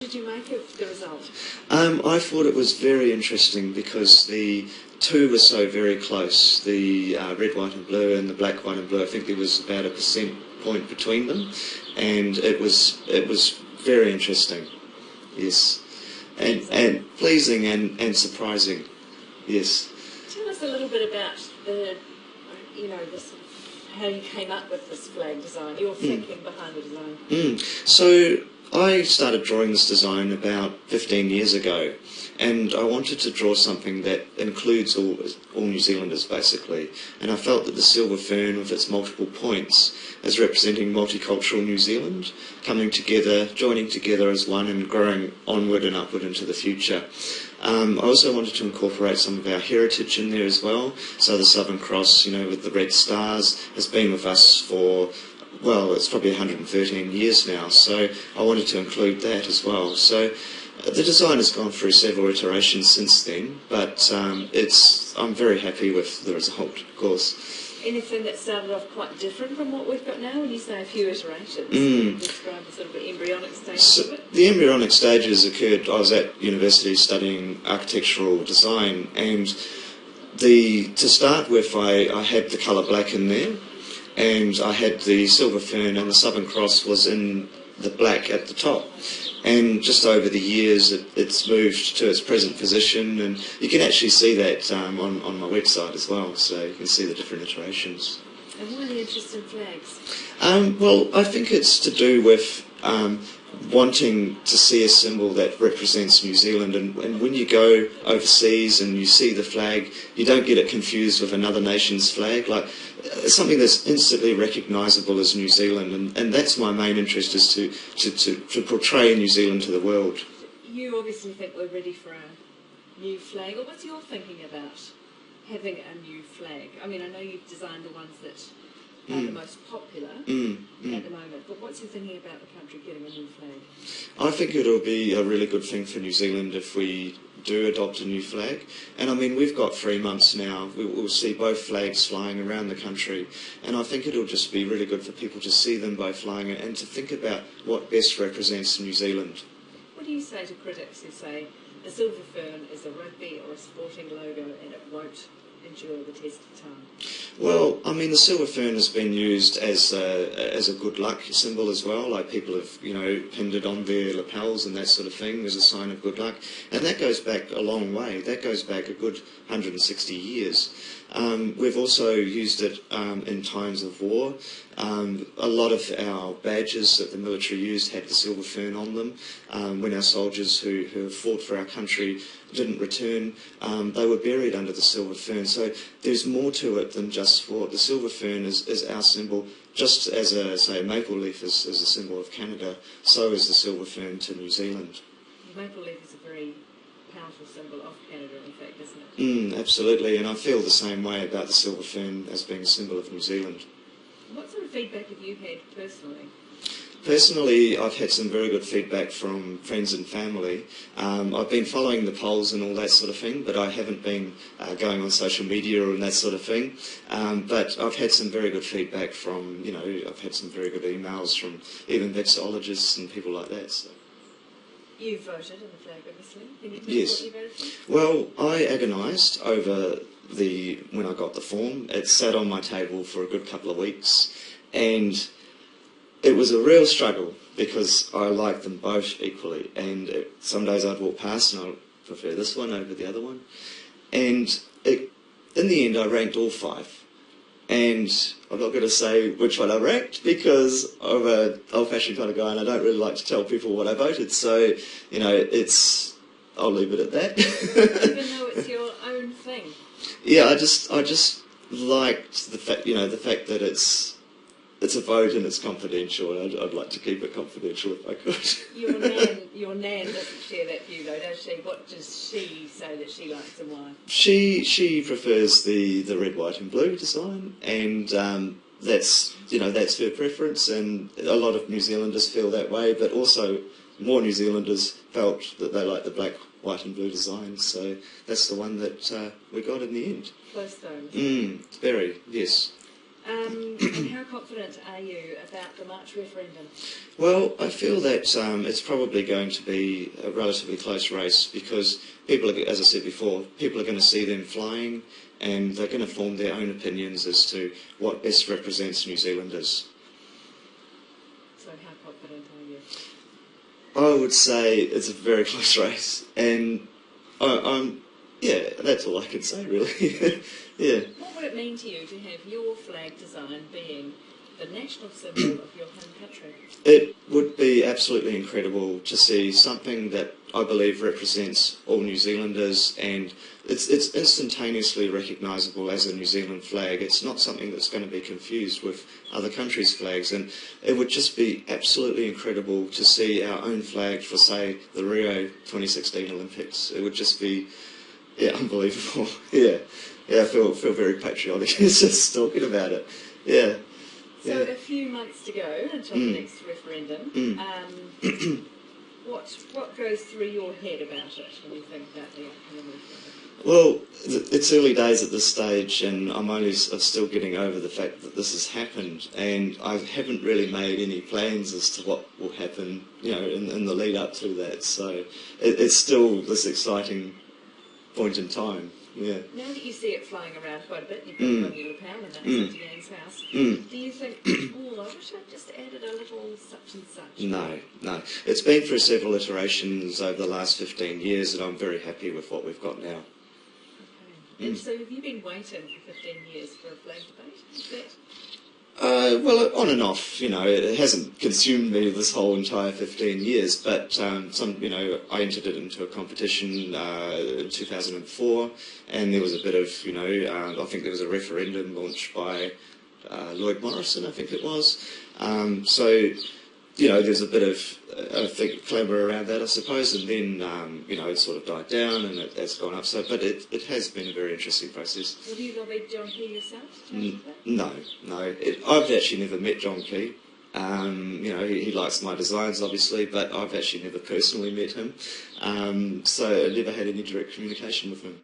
What did you make of the result? I thought it was very interesting because the two were so very close, the red, white and blue and the black, white and blue. I think there was about a percent point between them, and it was very interesting, yes, and pleasing and surprising, yes. Tell us a little bit about the, this, how you came up with this flag design, your thinking behind the design. So I started drawing this design about 15 years ago, and I wanted to draw something that includes all New Zealanders basically, and I felt that the silver fern with its multiple points is representing multicultural New Zealand, coming together, joining together as one and growing onward and upward into the future. I also wanted to incorporate some of our heritage in there as well, so the Southern Cross, with the red stars, has been with us for, well, it's probably 113 years now, so I wanted to include that as well. So the design has gone through several iterations since then, but I'm very happy with the result, of course. Anything that started off quite different from what we've got now? When you say a few iterations, can you describe the sort of embryonic stage of it? The embryonic stages occurred, I was at university studying architectural design, and to start with I had the colour black in there, and I had the silver fern and the Southern Cross was in the black at the top. And just over the years it's moved to its present position, and you can actually see that on my website as well, so you can see the different iterations. And why the interest in flags? Well, I think it's to do with wanting to see a symbol that represents New Zealand, and when you go overseas and you see the flag, you don't get it confused with another nation's flag. Like, it's something that's instantly recognisable as New Zealand, and that's my main interest, is to portray New Zealand to the world. You obviously think we're ready for a new flag, or what's your thinking about having a new flag? I mean, I know you've designed the ones that are the most popular at the moment, but what's your thinking about the country getting a new flag? I think it'll be a really good thing for New Zealand if we do adopt a new flag. And I mean, we've got 3 months now. We'll see both flags flying around the country, and I think it'll just be really good for people to see them both flying and to think about what best represents New Zealand. What do you say to critics who say the silver fern is a rugby or a sporting logo and it won't endure the test of time? Well, I mean, the silver fern has been used as a good luck symbol as well. Like, people have, pinned it on their lapels and that sort of thing as a sign of good luck. And that goes back a long way. That goes back a good 160 years. We've also used it in times of war. A lot of our badges that the military used had the silver fern on them. When our soldiers who have fought for our country didn't return, they were buried under the silver fern. So there's more to it than just sport. The silver fern is our symbol, just as a maple leaf is a symbol of Canada, so is the silver fern to New Zealand. The maple leaf is a very powerful symbol of Canada, in fact, isn't it? Absolutely, and I feel the same way about the silver fern as being a symbol of New Zealand. What sort of feedback have you had personally? Personally, I've had some very good feedback from friends and family. I've been following the polls and all that sort of thing, but I haven't been going on social media and that sort of thing. But I've had some very good feedback from, I've had some very good emails from even vexillologists and people like that. So. You voted in the flag, obviously. Can you tell Yes. us what you voted for? Well, I agonised over when I got the form. It sat on my table for a good couple of weeks, and it was a real struggle because I like them both equally, and some days I'd walk past and I'd prefer this one over the other one. And in the end I ranked all 5. And I'm not going to say which one I ranked because I'm an old-fashioned kind of guy and I don't really like to tell people what I voted. So, I'll leave it at that. Even though it's your own thing? Yeah, I just liked the fact that it's a vote and it's confidential, and I'd like to keep it confidential if I could. Your nan doesn't share that view, though, does she? What does she say that she likes and why? She prefers the red, white and blue design, and that's her preference, and a lot of New Zealanders feel that way, but also more New Zealanders felt that they like the black, white and blue design, so that's the one that we got in the end. Close though. Very, yes. And how confident are you about the March referendum? Well, I feel that it's probably going to be a relatively close race because people, as I said before, people are going to see them flying and they're going to form their own opinions as to what best represents New Zealanders. So how confident are you? I would say it's a very close race, and yeah, that's all I can say really. Yeah. What would it mean to you to have your flag design being the national symbol of your home country? It would be absolutely incredible to see something that I believe represents all New Zealanders, and it's instantaneously recognisable as a New Zealand flag. It's not something that's going to be confused with other countries' flags, and it would just be absolutely incredible to see our own flag for, say, the Rio 2016 Olympics. It would just be, yeah, unbelievable. Yeah, I feel very patriotic just talking about it. Yeah. So a few months to go until the next referendum. What goes through your head about it when you think about the upcoming referendum? Well, it's early days at this stage, and I'm still getting over the fact that this has happened, and I haven't really made any plans as to what will happen, in the lead up to that. So it's still this exciting point in time. Yeah. Now that you see it flying around quite a bit, you've got it on your lapel and that's at Deanne's house, do you think, I wish I'd just added a little such and such? No. It's been through several iterations over the last 15 years, and I'm very happy with what we've got now. Okay. And so have you been waiting for 15 years for a flag debate? Is that... Well, on and off, it hasn't consumed me this whole entire 15 years, but I entered it into a competition in 2004, and there was a bit of, I think there was a referendum launched by Lloyd Morrison, I think it was. So, there's a bit of, I think, clamour around that, I suppose, and then, it sort of died down and it's gone up. So, but it has been a very interesting process. Have you lobbied John Key yourself? No. I've actually never met John Key. He likes my designs, obviously, but I've actually never personally met him. So I never had any direct communication with him.